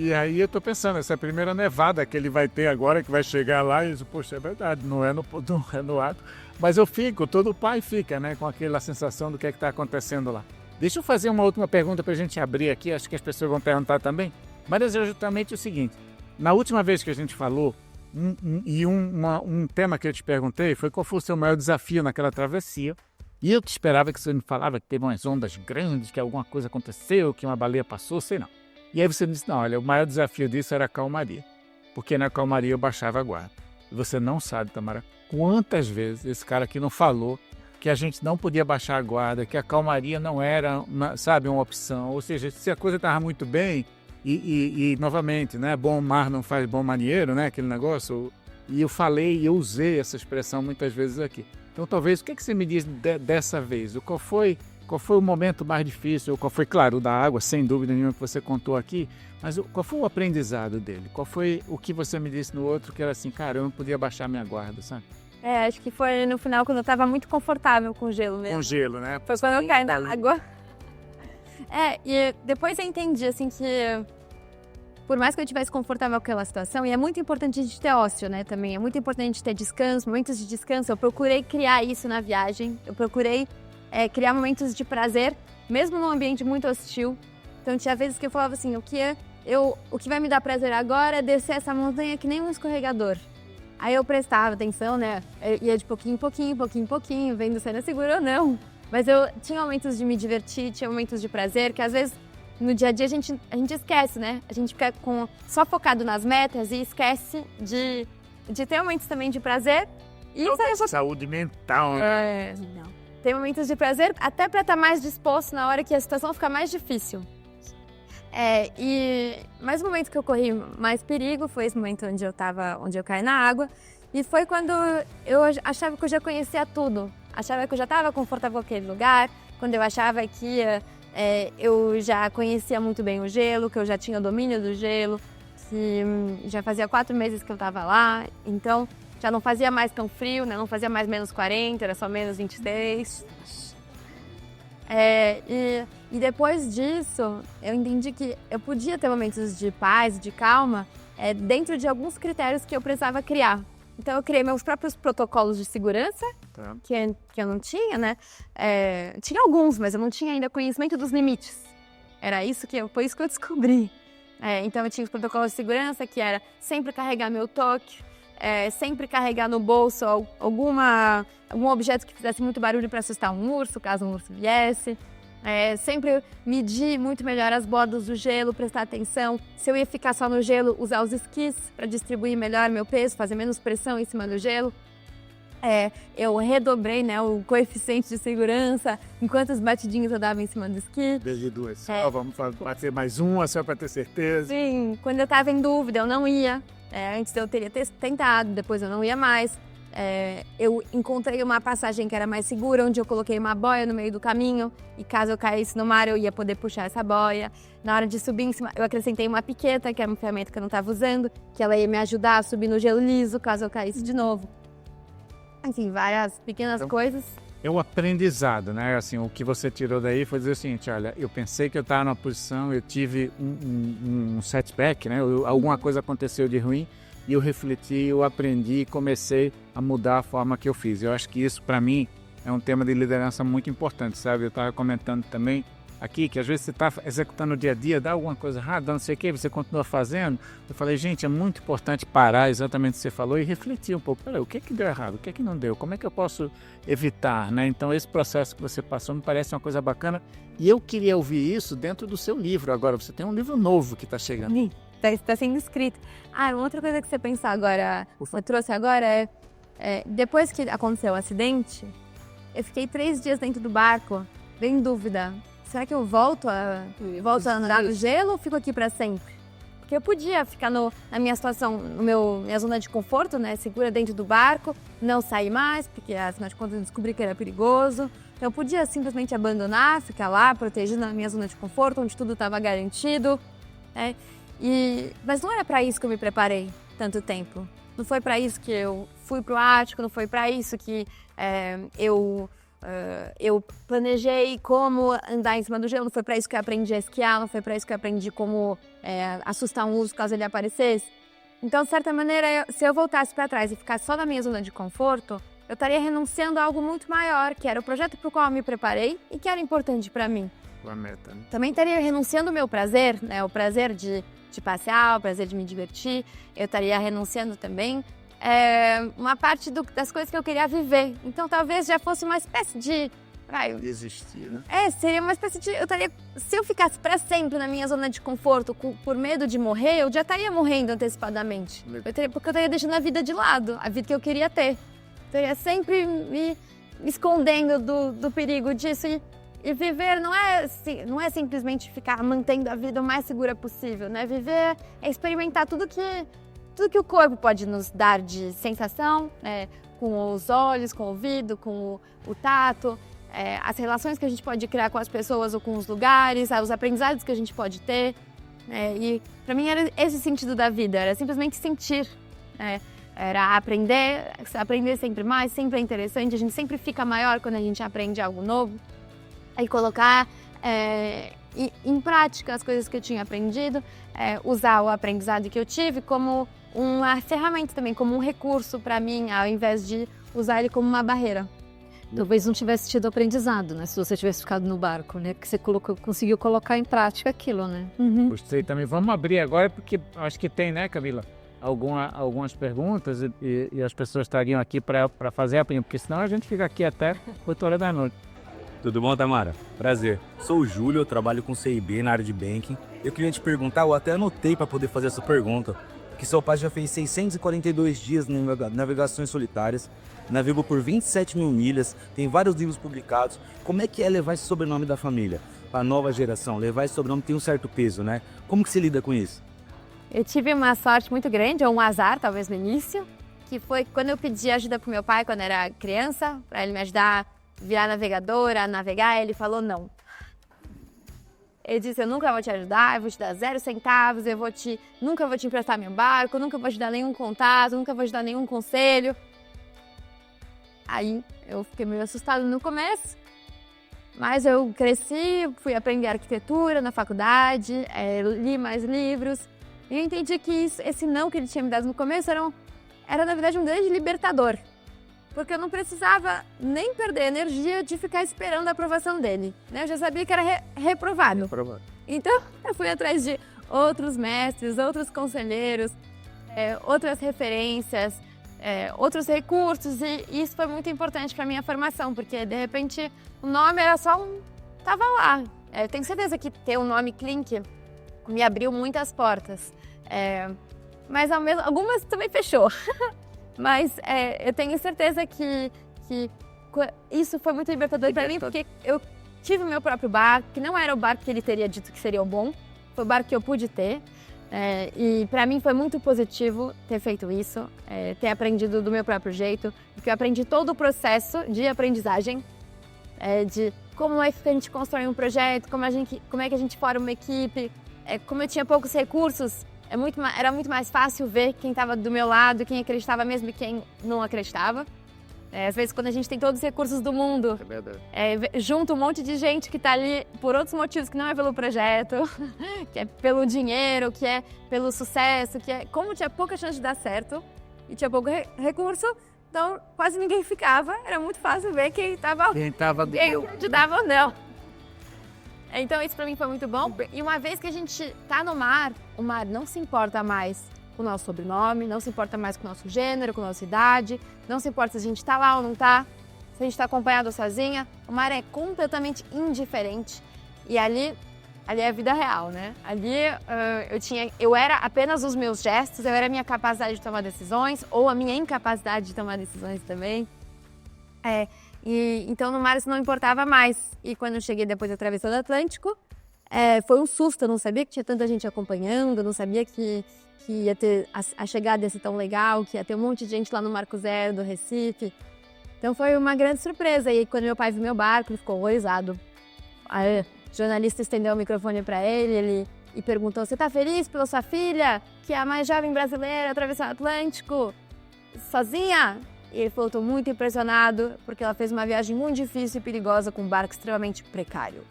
[SPEAKER 1] E aí eu tô pensando, essa é a primeira nevada que ele vai ter agora, que vai chegar lá, e eu digo, poxa, é verdade, não é no ato. Mas eu fico, todo pai fica, né, com aquela sensação do que é que está acontecendo lá. Deixa eu fazer uma última pergunta para a gente abrir aqui, acho que as pessoas vão perguntar também. Mas é justamente o seguinte, na última vez que a gente falou, um tema que eu te perguntei foi qual foi o seu maior desafio naquela travessia. E eu te esperava que você me falava que teve umas ondas grandes, que alguma coisa aconteceu, que uma baleia passou, sei não. E aí você me disse, não, olha, o maior desafio disso era a calmaria. Porque na calmaria eu baixava a guarda. E você não sabe, Tamara, quantas vezes esse cara aqui não falou que a gente não podia baixar a guarda, que a calmaria não era, sabe, uma opção. Ou seja, se a coisa estava muito bem, e novamente, né, bom mar não faz bom marinheiro, né, aquele negócio. E eu falei, e eu usei essa expressão muitas vezes aqui. Então, talvez, o que você me diz dessa vez? Qual foi o momento mais difícil? Qual foi, claro, o da água, sem dúvida nenhuma, que você contou aqui, mas qual foi o aprendizado dele? Qual foi o que você me disse no outro, que era assim, cara, eu não podia baixar minha guarda, sabe?
[SPEAKER 2] Acho que foi no final, quando eu tava muito confortável com o gelo mesmo.
[SPEAKER 1] Com gelo, né?
[SPEAKER 2] Foi quando eu caí na água. E depois eu entendi, assim, que por mais que eu estivesse confortável com aquela situação, e é muito importante a gente ter ócio, né, também, é muito importante a gente ter descanso, momentos de descanso. Eu procurei criar isso na viagem, eu procurei criar momentos de prazer, mesmo num ambiente muito hostil. Então tinha vezes que eu falava assim, o que vai me dar prazer agora é descer essa montanha que nem um escorregador. Aí eu prestava atenção, né, eu ia de pouquinho em pouquinho, pouquinho em pouquinho, vendo se era seguro ou não. Mas eu tinha momentos de me divertir, tinha momentos de prazer, que às vezes no dia a dia a gente esquece, né? A gente fica só focado nas metas e esquece de ter momentos também de prazer. E
[SPEAKER 1] saúde mental, né?
[SPEAKER 2] Não. Tem momentos de prazer até para estar mais disposto na hora que a situação fica mais difícil. Mas o momento que eu corri mais perigo foi esse momento onde eu caí na água. E foi quando eu achava que eu já conhecia tudo. Achava que eu já estava confortável com aquele lugar. Quando eu achava que eu já conhecia muito bem o gelo, que eu já tinha domínio do gelo, que já fazia 4 meses que eu estava lá. Então já não fazia mais tão frio, né? Não fazia mais menos 40, era só menos 26. E depois disso, eu entendi que eu podia ter momentos de paz, de calma, dentro de alguns critérios que eu precisava criar. Então eu criei meus próprios protocolos de segurança,
[SPEAKER 1] Tá.
[SPEAKER 2] que eu não tinha, né? Tinha alguns, mas eu não tinha ainda conhecimento dos limites. Foi isso que eu descobri. Então eu tinha os protocolos de segurança, que era sempre carregar meu toque, sempre carregar no bolso algum objeto que fizesse muito barulho para assustar um urso, caso um urso viesse. Sempre medir muito melhor as bordas do gelo, prestar atenção. Se eu ia ficar só no gelo, usar os esquis para distribuir melhor meu peso, fazer menos pressão em cima do gelo. Eu redobrei, né, o coeficiente de segurança enquanto os batidinhos eu dava em cima do esqui.
[SPEAKER 1] Desde duas. Vamos bater mais uma só para ter certeza.
[SPEAKER 2] Sim, quando eu estava em dúvida, eu não ia. Antes eu teria tentado, depois eu não ia mais. Eu encontrei uma passagem que era mais segura, onde eu coloquei uma boia no meio do caminho e caso eu caísse no mar eu ia poder puxar essa boia. Na hora de subir em cima, eu acrescentei uma piqueta, que era uma ferramenta que eu não estava usando, que ela ia me ajudar a subir no gelo liso, caso eu caísse de novo. Enfim, várias pequenas coisas.
[SPEAKER 1] É o aprendizado, né? Assim, o que você tirou daí foi dizer o seguinte, olha, eu pensei que eu estava numa posição, eu tive um setback, né? Alguma coisa aconteceu de ruim, e eu refleti, eu aprendi e comecei a mudar a forma que eu fiz. Eu acho que isso, para mim, é um tema de liderança muito importante, sabe? Eu estava comentando também aqui que às vezes você está executando o dia a dia, dá alguma coisa errada, não sei o que, você continua fazendo. Eu falei, gente, é muito importante parar exatamente o que você falou e refletir um pouco. Peraí, o que deu errado? O que não deu? Como é que eu posso evitar, né? Então, esse processo que você passou me parece uma coisa bacana. E eu queria ouvir isso dentro do seu livro agora. Você tem um livro novo que está chegando.
[SPEAKER 2] Está sendo escrito. Outra coisa que você pensar agora, você trouxe agora depois que aconteceu o acidente, eu fiquei 3 dias dentro do barco, bem em dúvida. Será que eu volto a andar no gelo ou fico aqui para sempre? Porque eu podia ficar na minha situação, minha zona de conforto, né, segura dentro do barco, não sair mais, porque afinal de contas eu descobri que era perigoso. Então eu podia simplesmente abandonar, ficar lá, protegida na minha zona de conforto, onde tudo estava garantido. Mas não era para isso que eu me preparei tanto tempo. Não foi para isso que eu fui para o Ártico, não foi para isso que eu Eu planejei como andar em cima do gelo, não foi para isso que eu aprendi a esquiar, não foi para isso que eu aprendi como assustar um urso caso ele aparecesse. Então, de certa maneira, se eu voltasse para trás e ficasse só na minha zona de conforto, eu estaria renunciando a algo muito maior, que era o projeto para o qual eu me preparei e que era importante para mim.
[SPEAKER 1] Uma meta, né?
[SPEAKER 2] Também estaria renunciando ao meu prazer, né? O prazer de passear, o prazer de me divertir. Eu estaria renunciando também uma parte das coisas que eu queria viver. Então, talvez já fosse uma espécie de...
[SPEAKER 1] Desistir, né?
[SPEAKER 2] Seria uma espécie de... se eu ficasse para sempre na minha zona de conforto, por medo de morrer, eu já estaria morrendo antecipadamente. Porque eu estaria deixando a vida de lado, a vida que eu queria ter. Eu estaria sempre me escondendo do perigo disso. E viver não é simplesmente ficar mantendo a vida o mais segura possível, né? Viver é experimentar tudo que o corpo pode nos dar de sensação, com os olhos, com o ouvido, com o tato, as relações que a gente pode criar com as pessoas ou com os lugares, os aprendizados que a gente pode ter. E para mim era esse o sentido da vida, era simplesmente sentir. Era aprender sempre mais, sempre é interessante, a gente sempre fica maior quando a gente aprende algo novo. E colocar em prática as coisas que eu tinha aprendido, usar o aprendizado que eu tive como uma ferramenta também, como um recurso para mim, ao invés de usar ele como uma barreira.
[SPEAKER 3] Talvez não tivesse tido aprendizado, né? Se você tivesse ficado no barco, né? Que você conseguiu colocar em prática aquilo, né?
[SPEAKER 1] Gostei também. Vamos abrir agora, porque acho que tem, né, Camila? Algumas perguntas e as pessoas estariam aqui para fazer a pergunta, porque senão a gente fica aqui até 8 horas da noite.
[SPEAKER 5] Tudo bom, Tamara? Prazer. Sou o Júlio, eu trabalho com CIB na área de banking. Eu queria te perguntar, eu até anotei para poder fazer essa pergunta, que seu pai já fez 642 dias em navegações solitárias, navegou por 27 mil milhas, tem vários livros publicados. Como é que é levar esse sobrenome da família para a nova geração? Levar esse sobrenome tem um certo peso, né? Como que você lida com isso?
[SPEAKER 2] Eu tive uma sorte muito grande, ou um azar, talvez no início, que foi quando eu pedi ajuda pro meu pai quando era criança, para ele me ajudar virar navegadora, a navegar, ele falou não. Ele disse, eu nunca vou te ajudar, eu vou te dar 0 centavos, nunca vou te emprestar meu barco, nunca vou te dar nenhum contato, nunca vou te dar nenhum conselho. Aí eu fiquei meio assustada no começo, mas eu cresci, fui aprender arquitetura na faculdade, li mais livros, e eu entendi que esse não que ele tinha me dado no começo era na verdade um grande libertador. Porque eu não precisava nem perder energia de ficar esperando a aprovação dele, né? Eu já sabia que era reprovado. Então, eu fui atrás de outros mestres, outros conselheiros, outras referências, outros recursos. E isso foi muito importante para a minha formação, porque, de repente, o nome era só tava lá. Eu tenho certeza que ter um nome Klink me abriu muitas portas. Mas, algumas também fechou. Mas eu tenho certeza que isso foi muito libertador para mim, porque eu tive o meu próprio barco, que não era o barco que ele teria dito que seria o bom, foi o barco que eu pude ter. E para mim foi muito positivo ter feito isso, ter aprendido do meu próprio jeito, porque eu aprendi todo o processo de aprendizagem, de como é que a gente constrói um projeto, como é que a gente forma uma equipe. Como eu tinha poucos recursos, era muito mais fácil ver quem estava do meu lado, quem acreditava mesmo e quem não acreditava. Às vezes, quando a gente tem todos os recursos do mundo, junta um monte de gente que está ali por outros motivos, que não é pelo projeto, que é pelo dinheiro, que é pelo sucesso, como tinha pouca chance de dar certo e tinha pouco recurso, então quase ninguém ficava. Era muito fácil ver quem acreditava ou não. Então isso para mim foi muito bom. E uma vez que a gente está no mar, o mar não se importa mais com o nosso sobrenome, não se importa mais com o nosso gênero, com a nossa idade, não se importa se a gente está lá ou não está, se a gente está acompanhado ou sozinha. O mar é completamente indiferente. E ali é a vida real, né? Ali eu era apenas os meus gestos, eu era a minha capacidade de tomar decisões ou a minha incapacidade de tomar decisões também. Então no mar isso não importava mais. E quando eu cheguei depois atravessando o Atlântico, foi um susto. Eu não sabia que tinha tanta gente acompanhando, eu não sabia que ia ter a chegada ia ser tão legal, que ia ter um monte de gente lá no Marco Zero do Recife. Então foi uma grande surpresa. E quando meu pai viu meu barco, ele ficou horrorizado. Aí, o jornalista estendeu o microfone para ele e perguntou: você está feliz pela sua filha, que é a mais jovem brasileira a atravessar o Atlântico sozinha? E ele falou, tô muito impressionado, porque ela fez uma viagem muito difícil e perigosa com um barco extremamente precário.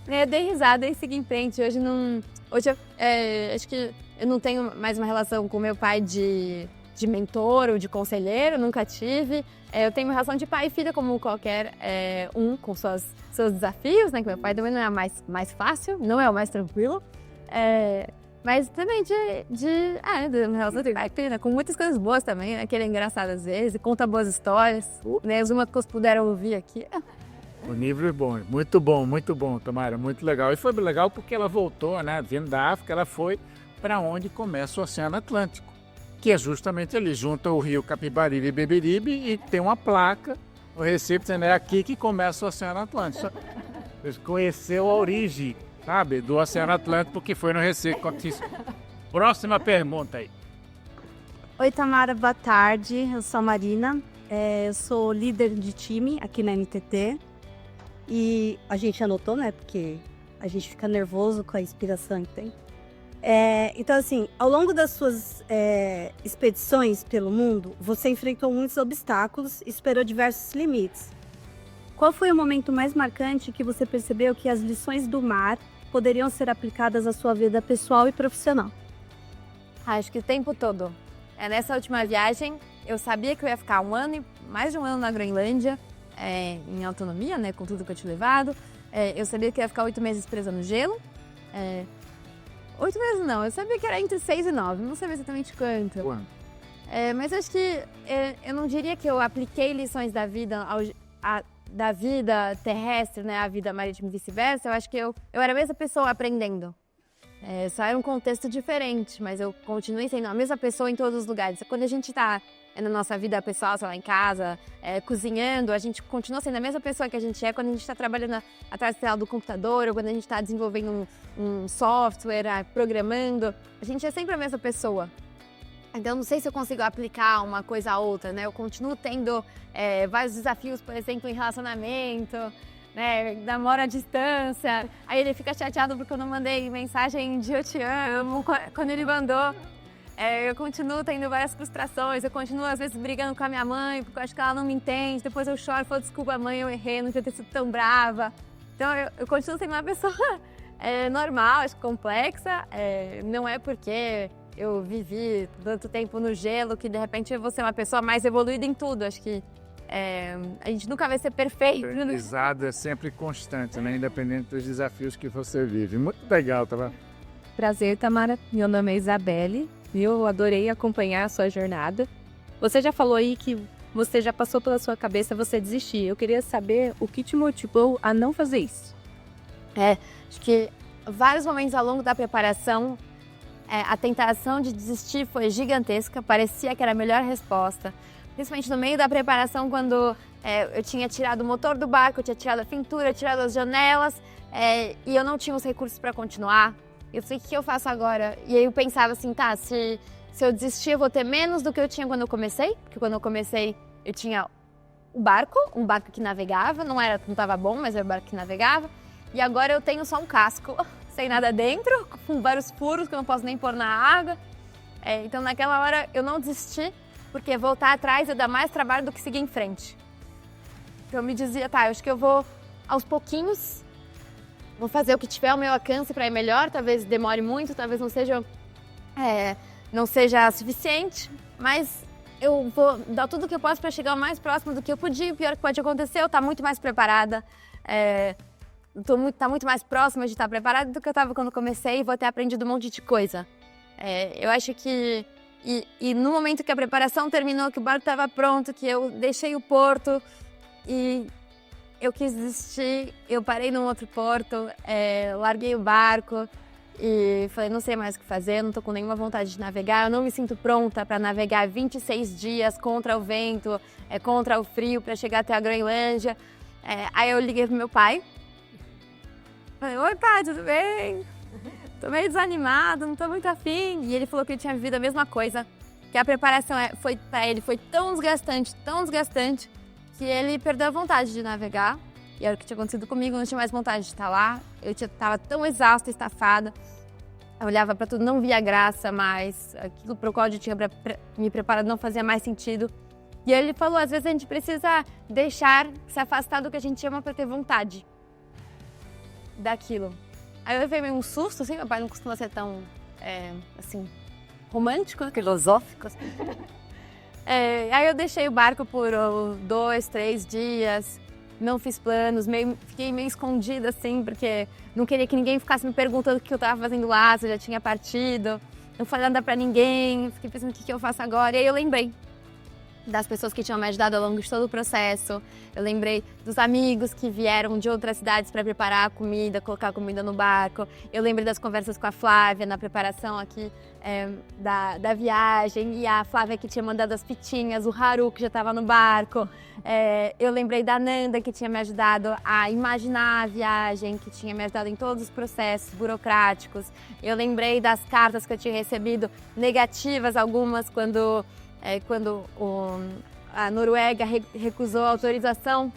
[SPEAKER 2] Eu dei risada e segui em frente. Hoje acho que eu não tenho mais uma relação com meu pai de mentor ou de conselheiro, nunca tive. Eu tenho uma relação de pai e filha como qualquer com seus desafios, né? Que meu pai também não é mais fácil, não é o mais tranquilo. Mas também de uma relação de pai e filha, com muitas coisas boas também, né? Que ele é engraçado às vezes, conta boas histórias, né? As umas que vocês puderam ouvir aqui.
[SPEAKER 1] O nível é bom, muito bom, Tamara, muito legal. E foi legal porque ela voltou, né? Vindo da África, ela foi para onde começa o Oceano Atlântico, que é justamente ali, junto ao rio Capibaribe e Beberibe, e tem uma placa, o Recife, dizendo, é aqui que começa o Oceano Atlântico. Você conheceu a origem, sabe, do Oceano Atlântico, que foi no Recife. Próxima pergunta aí.
[SPEAKER 6] Oi, Tamara, boa tarde. Eu sou a Marina, eu sou líder de time aqui na NTT. E a gente anotou, né? Porque a gente fica nervoso com a inspiração que tem. Então, assim, ao longo das suas expedições pelo mundo, você enfrentou muitos obstáculos e superou diversos limites. Qual foi o momento mais marcante que você percebeu que as lições do mar poderiam ser aplicadas à sua vida pessoal e profissional?
[SPEAKER 2] Acho que o tempo todo. Nessa última viagem, eu sabia que eu ia ficar mais de um ano na Groenlândia, em autonomia, né, com tudo que eu tinha levado. Eu sabia que ia ficar 8 meses presa no gelo. 8 meses não, eu sabia que era entre 6 e 9, não sabia exatamente quanto. Mas acho que eu não diria que eu apliquei lições da vida da vida terrestre, né, à vida marítima e vice-versa. Eu acho que eu era a mesma pessoa aprendendo. Só era um contexto diferente, mas eu continuei sendo a mesma pessoa em todos os lugares. Quando a gente está na nossa vida pessoal, sei lá, em casa, cozinhando, a gente continua sendo a mesma pessoa que a gente é quando a gente está trabalhando atrás do computador, ou quando a gente está desenvolvendo um software, programando. A gente é sempre a mesma pessoa. Então, não sei se eu consigo aplicar uma coisa a outra, né? Eu continuo tendo vários desafios, por exemplo, em relacionamento, né? Namoro à distância. Aí ele fica chateado porque eu não mandei mensagem de eu te amo quando ele mandou. Eu continuo tendo várias frustrações, eu continuo às vezes brigando com a minha mãe, porque eu acho que ela não me entende, depois eu choro e falo, desculpa mãe, eu errei, não devia ter sido tão brava. Então eu continuo sendo uma pessoa normal, acho complexa, não é porque eu vivi tanto tempo no gelo que de repente eu vou ser uma pessoa mais evoluída em tudo, acho que a gente nunca vai ser perfeito.
[SPEAKER 1] O aprendizado é sempre constante, né? Independente dos desafios que você vive. Muito legal, Tamara.
[SPEAKER 7] Prazer, Tamara. Meu nome é Isabelle. Eu adorei acompanhar a sua jornada. Você já falou aí que você já passou pela sua cabeça você desistir. Eu queria saber o que te motivou a não fazer isso.
[SPEAKER 2] Acho que vários momentos ao longo da preparação, a tentação de desistir foi gigantesca, parecia que era a melhor resposta. Principalmente no meio da preparação, quando eu tinha tirado o motor do barco, eu tinha tirado a pintura, tirado as janelas, e eu não tinha os recursos para continuar. Eu falei, o que eu faço agora? E aí eu pensava assim, tá, se eu desistir eu vou ter menos do que eu tinha quando eu comecei, porque quando eu comecei eu tinha um barco que navegava, não estava bom, mas era um barco que navegava, e agora eu tenho só um casco, sem nada dentro, com vários furos que eu não posso nem pôr na água. Então naquela hora eu não desisti, porque voltar atrás ia dar mais trabalho do que seguir em frente. Então eu me dizia, tá, eu acho que eu vou aos pouquinhos, vou fazer o que tiver ao meu alcance para ir melhor, talvez demore muito, talvez não seja suficiente, mas eu vou dar tudo o que eu posso para chegar o mais próximo do que eu podia. O pior que pode acontecer, eu estar muito mais preparada, tá muito mais próxima de estar preparada do que eu estava quando comecei e vou ter aprendido um monte de coisa. Eu acho que, e no momento que a preparação terminou, que o barco estava pronto, que eu deixei o porto e eu quis desistir, eu parei num outro porto, larguei o barco e falei, não sei mais o que fazer, não tô com nenhuma vontade de navegar, eu não me sinto pronta para navegar 26 dias contra o vento, contra o frio, para chegar até a Groenlândia. Aí eu liguei pro meu pai, falei, oi pai, tudo bem? Tô meio desanimado, não tô muito afim. E ele falou que ele tinha vivido a mesma coisa, que a preparação para ele foi tão desgastante, que ele perdeu a vontade de navegar, e era o que tinha acontecido comigo, eu não tinha mais vontade de estar lá, eu estava tão exausta, estafada, Eu olhava para tudo, não via graça mais, aquilo pro qual eu tinha me preparado não fazia mais sentido. E aí ele falou, às vezes a gente precisa deixar se afastar do que a gente ama para ter vontade daquilo. Aí eu levei meio um susto, assim, meu pai não costuma ser tão, assim, romântico, filosófico. Assim. Aí eu deixei o barco por 2, 3 dias, não fiz planos, fiquei meio escondida, assim, porque não queria que ninguém ficasse me perguntando o que eu estava fazendo lá, se eu já tinha partido. Não falei nada pra ninguém, fiquei pensando o que eu faço agora. E aí eu lembrei das pessoas que tinham me ajudado ao longo de todo o processo. Eu lembrei dos amigos que vieram de outras cidades para preparar a comida, colocar a comida no barco. Eu lembrei das conversas com a Flávia na preparação aqui da viagem. E a Flávia que tinha mandado as fitinhas, o Haru que já estava no barco. Eu lembrei da Nanda que tinha me ajudado a imaginar a viagem, que tinha me ajudado em todos os processos burocráticos. Eu lembrei das cartas que eu tinha recebido, negativas algumas, quando a Noruega recusou a autorização.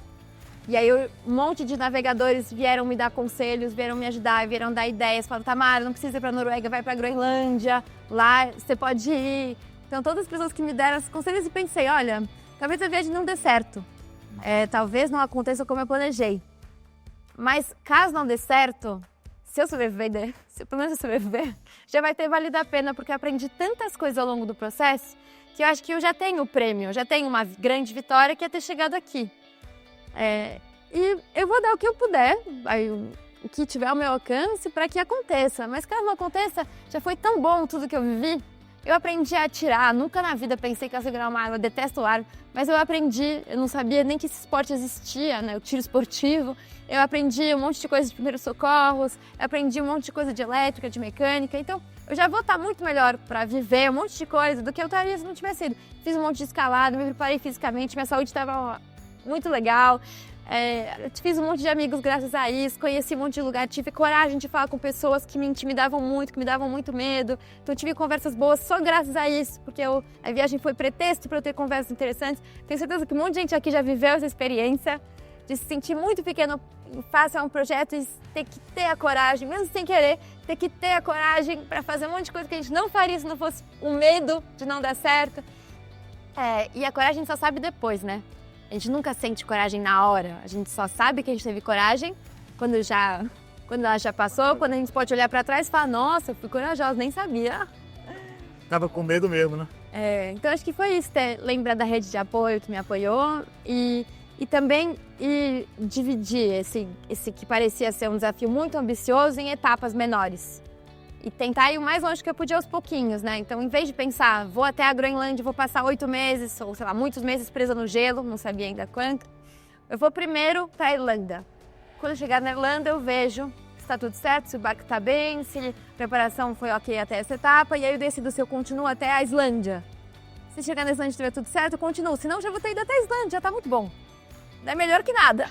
[SPEAKER 2] E aí um monte de navegadores vieram me dar conselhos, vieram me ajudar, vieram dar ideias. Falaram, Tamara, não precisa ir para a Noruega, vai para a Groenlândia, lá você pode ir. Então todas as pessoas que me deram esses conselhos e pensei, olha, talvez a viagem não dê certo. Talvez não aconteça como eu planejei. Mas caso não dê certo, se eu sobreviver, se pelo menos eu sobreviver, já vai ter valido a pena, porque eu aprendi tantas coisas ao longo do processo que eu acho que eu já tenho o prêmio, eu já tenho uma grande vitória que é ter chegado aqui. E eu vou dar o que eu puder, o que tiver ao meu alcance para que aconteça. Mas caso não aconteça, já foi tão bom tudo que eu vivi. Eu aprendi a atirar, nunca na vida pensei que ia segurar uma arma, eu detesto arma, mas eu aprendi, eu não sabia nem que esse esporte existia, né, o tiro esportivo. Eu aprendi um monte de coisa de primeiros socorros, eu aprendi um monte de coisa de elétrica, de mecânica, então eu já vou estar muito melhor para viver um monte de coisa do que eu estaria se não tivesse ido. Fiz um monte de escalada, me preparei fisicamente, minha saúde estava muito legal. Fiz um monte de amigos graças a isso, conheci um monte de lugar, tive coragem de falar com pessoas que me intimidavam muito, que me davam muito medo. Então tive conversas boas só graças a isso, porque a viagem foi pretexto para eu ter conversas interessantes. Tenho certeza que um monte de gente aqui já viveu essa experiência de se sentir muito pequeno face a um projeto e ter que ter a coragem, mesmo sem querer, ter que ter a coragem para fazer um monte de coisa que a gente não faria se não fosse o medo de não dar certo. E a coragem a gente só sabe depois, né? A gente nunca sente coragem na hora, a gente só sabe que a gente teve coragem quando ela já passou, quando a gente pode olhar para trás e falar, nossa, eu fui corajosa, nem sabia.
[SPEAKER 1] Tava com medo mesmo, né?
[SPEAKER 2] Então acho que foi isso, lembrar da rede de apoio que me apoiou e também dividir esse que parecia ser um desafio muito ambicioso em etapas menores. E tentar ir o mais longe que eu podia aos pouquinhos, né? Então, em vez de pensar, vou até a Groenlândia, vou passar 8 meses, ou sei lá, muitos meses presa no gelo, não sabia ainda quanto, eu vou primeiro para a Irlanda. Quando eu chegar na Irlanda, eu vejo se está tudo certo, se o barco está bem, se a preparação foi ok até essa etapa, e aí eu decido se eu continuo até a Islândia. Se chegar na Islândia e tiver tudo certo, eu continuo. Senão, já vou ter ido até a Islândia, já está muito bom. Não é melhor que nada.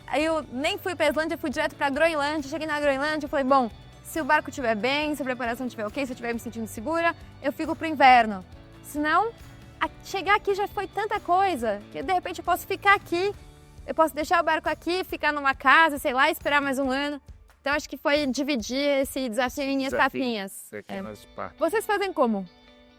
[SPEAKER 2] Aí eu nem fui para a Islândia, fui direto para a Groenlândia. Cheguei na Groenlândia e falei, bom, se o barco estiver bem, se a preparação estiver ok, se eu estiver me sentindo segura, eu fico pro inverno. Senão, chegar aqui já foi tanta coisa, que de repente eu posso ficar aqui, eu posso deixar o barco aqui, ficar numa casa, sei lá, esperar mais um ano. Então acho que foi dividir esse desafio em etapinhas. Vocês fazem como?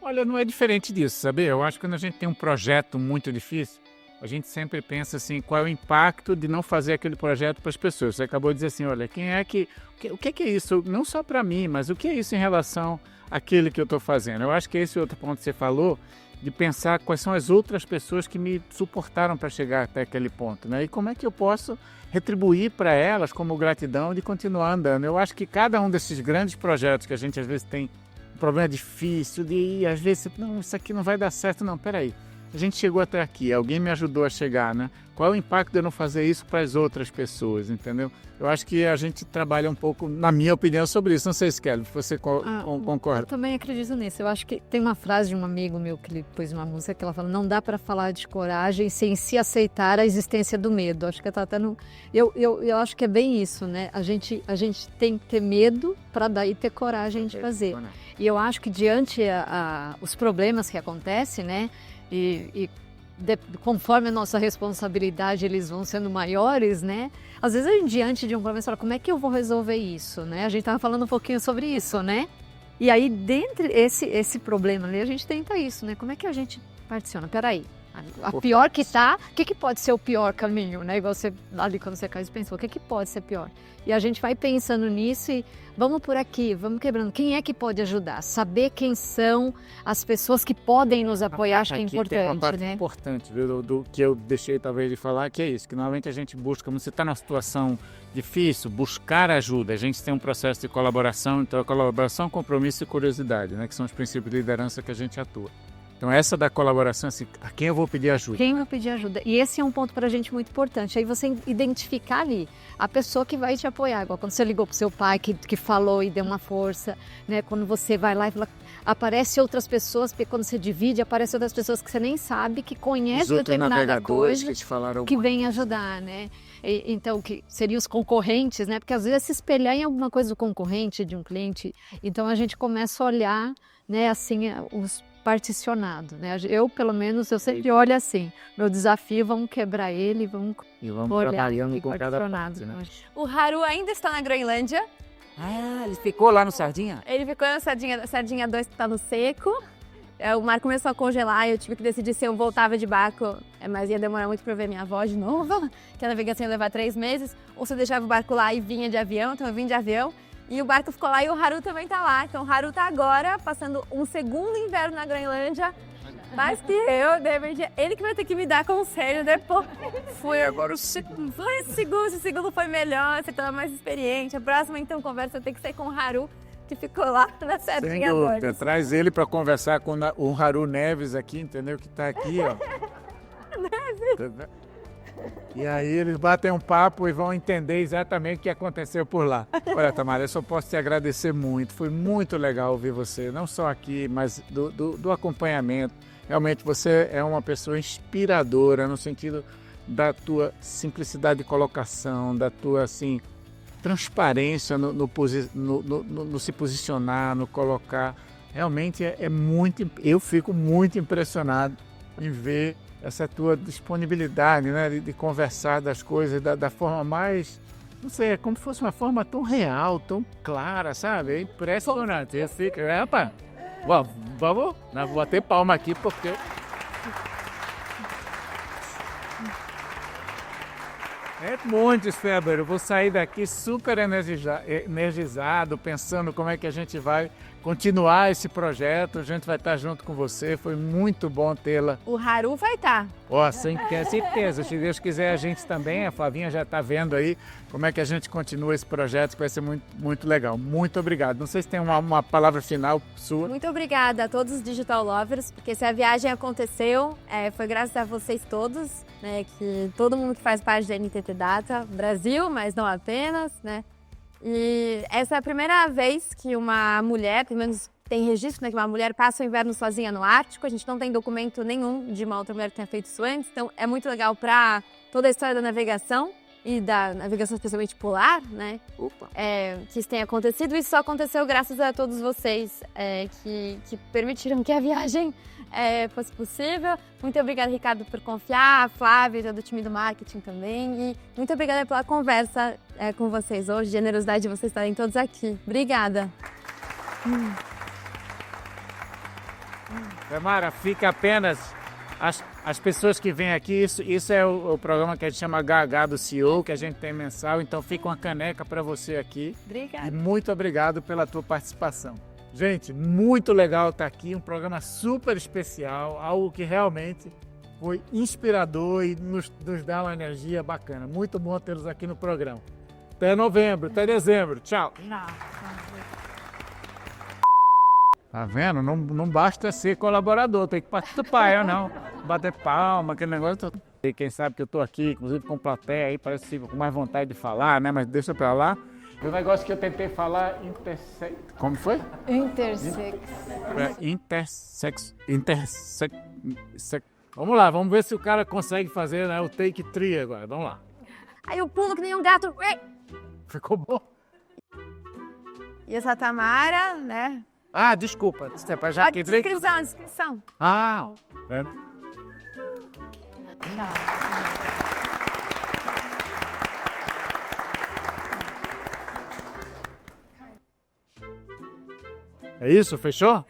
[SPEAKER 1] Olha, não é diferente disso, sabe? Eu acho que quando a gente tem um projeto muito difícil, a gente sempre pensa assim, qual é o impacto de não fazer aquele projeto para as pessoas. Você acabou de dizer assim, olha, o que é isso? Não só para mim, mas o que é isso em relação àquele que eu estou fazendo? Eu acho que esse outro ponto que você falou, de pensar quais são as outras pessoas que me suportaram para chegar até aquele ponto, né? E como é que eu posso retribuir para elas como gratidão de continuar andando. Eu acho que cada um desses grandes projetos que a gente às vezes tem um problema difícil de ir, às vezes, não, isso aqui não vai dar certo, não, peraí. A gente chegou até aqui, alguém me ajudou a chegar, né? Qual é o impacto de eu não fazer isso para as outras pessoas, entendeu? Eu acho que a gente trabalha um pouco, na minha opinião, sobre isso. Não sei se, Kelly, você concorda?
[SPEAKER 3] Eu também acredito nisso. Eu acho que tem uma frase de um amigo meu que ele pôs uma música que ela fala, não dá para falar de coragem sem se aceitar a existência do medo. Acho que tá até no... Eu acho que é bem isso, né? A gente tem que ter medo para daí ter coragem de fazer. E eu acho que diante os problemas que acontecem, né? E conforme a nossa responsabilidade, eles vão sendo maiores, né? Às vezes, a gente, diante de um problema, você fala, como é que eu vou resolver isso, né? A gente estava falando um pouquinho sobre isso, né? E aí, dentre esse problema ali, a gente tenta isso, né? Como é que a gente particiona? Peraí, a pior que tá, o que pode ser o pior caminho, né? Igual você, ali quando você caiu, você pensou, o que pode ser pior? E a gente vai pensando nisso e vamos por aqui, vamos quebrando. Quem é que pode ajudar? Saber quem são as pessoas que podem nos apoiar, acho que é importante,
[SPEAKER 1] tem uma parte
[SPEAKER 3] né?
[SPEAKER 1] importante, viu, do que eu deixei talvez de falar, que é isso, que normalmente a gente busca, quando você está numa situação difícil, buscar ajuda. A gente tem um processo de colaboração, então a colaboração, compromisso e curiosidade, né, que são os princípios de liderança que a gente atua. Então essa da colaboração, assim, a quem eu vou pedir ajuda?
[SPEAKER 3] Quem vai pedir ajuda? E esse é um ponto para a gente muito importante. Aí você identificar ali a pessoa que vai te apoiar. Igual quando você ligou para o seu pai, que falou e deu uma força, né? Quando você vai lá e fala, aparece outras pessoas, porque quando você divide, aparecem outras pessoas que você nem sabe, que conhecem determinada coisa,
[SPEAKER 1] que te falaram
[SPEAKER 3] que vêm ajudar, né? Então, que seriam os concorrentes, né? Porque às vezes é se espelhar em alguma coisa do concorrente, de um cliente. Então a gente começa a olhar, né, assim, os particionado, né? Eu, pelo menos, eu sempre olho assim. Meu desafio, vamos quebrar ele, vamos olhar
[SPEAKER 1] trabalhando com cada
[SPEAKER 3] particionado.
[SPEAKER 1] parte, né?
[SPEAKER 2] O Haru ainda está na Groenlândia.
[SPEAKER 4] Ah, ele ficou lá no Sardinha?
[SPEAKER 2] Ele ficou na Sardinha 2, que está no seco. O mar começou a congelar e eu tive que decidir se eu voltava de barco, mas ia demorar muito para eu ver minha avó de novo, que a navegação ia levar 3 meses, ou se eu deixava o barco lá e vinha de avião, então eu vim de avião. E o barco ficou lá e o Haru também tá lá. Então o Haru tá agora passando um segundo inverno na Groenlândia. Mais que eu, de repente, ele que vai ter que me dar conselho depois. Foi agora o segundo. Foi o segundo foi melhor, você tava mais experiente. A próxima, então, conversa tem que ser com o Haru, que ficou lá na Sardinha agora.
[SPEAKER 1] Traz ele para conversar com o Haru Neves aqui, entendeu? Que tá aqui, ó. Neves. E aí eles batem um papo e vão entender exatamente o que aconteceu por lá. Olha, Tamara, eu só posso te agradecer muito. Foi muito legal ouvir você, não só aqui, mas do acompanhamento. Realmente você é uma pessoa inspiradora no sentido da tua simplicidade de colocação, da tua, assim, transparência no se posicionar, no colocar. Realmente é muito... Eu fico muito impressionado em ver essa tua disponibilidade, né, de conversar das coisas da forma mais, não sei, é como se fosse uma forma tão real, tão clara, sabe? É impressionante. Eu fico, rapaz, vamos bater palma aqui, porque... É muito, Feber. Eu vou sair daqui super energizado, pensando como é que a gente vai continuar esse projeto. A gente vai estar junto com você. Foi muito bom tê-la.
[SPEAKER 2] O Haru vai estar.
[SPEAKER 1] Ó, sem certeza. Se Deus quiser, a gente também. A Flavinha já está vendo aí como é que a gente continua esse projeto, que vai ser muito, muito legal. Muito obrigado. Não sei se tem uma palavra final sua.
[SPEAKER 2] Muito obrigada a todos os Digital Lovers, porque se a viagem aconteceu, foi graças a vocês todos, né? Que todo mundo que faz parte da NTT Data, Brasil, mas não apenas, né? E essa é a primeira vez que uma mulher, pelo menos tem registro, né, que uma mulher passa o inverno sozinha no Ártico. A gente não tem documento nenhum de uma outra mulher que tenha feito isso antes, então é muito legal para toda a história da navegação e da navegação especialmente polar, né? Que isso tenha acontecido. Isso só aconteceu graças a todos vocês que permitiram que a viagem fosse possível. Muito obrigada, Ricardo, por confiar, a Flávia, todo o time do marketing também. E muito obrigada pela conversa com vocês hoje, generosidade de vocês estarem todos aqui. Obrigada.
[SPEAKER 1] Tamara, fica apenas as pessoas que vêm aqui. Isso é o programa que a gente chama HH do CEO, que a gente tem mensal. Então fica uma caneca para você aqui.
[SPEAKER 2] Obrigada.
[SPEAKER 1] E muito obrigado pela tua participação. Gente, muito legal estar aqui, um programa super especial, algo que realmente foi inspirador e nos dá uma energia bacana. Muito bom tê-los aqui no programa. Até novembro, até dezembro. Tchau. Tá vendo? Não basta ser colaborador, tem que participar, não. Bater palma, aquele negócio todo. E quem sabe que eu tô aqui, inclusive com plateia aí, parece com mais vontade de falar, né? Mas deixa pra lá. O negócio que eu tentei falar, como foi? Vamos lá, vamos ver se o cara consegue fazer, né, o take 3 agora. Vamos lá.
[SPEAKER 2] Aí eu pulo que nem um gato.
[SPEAKER 1] Ficou bom?
[SPEAKER 2] E essa Tamara, né?
[SPEAKER 1] Ah, desculpa. Já
[SPEAKER 2] Descrição.
[SPEAKER 1] Ah, É isso? Fechou?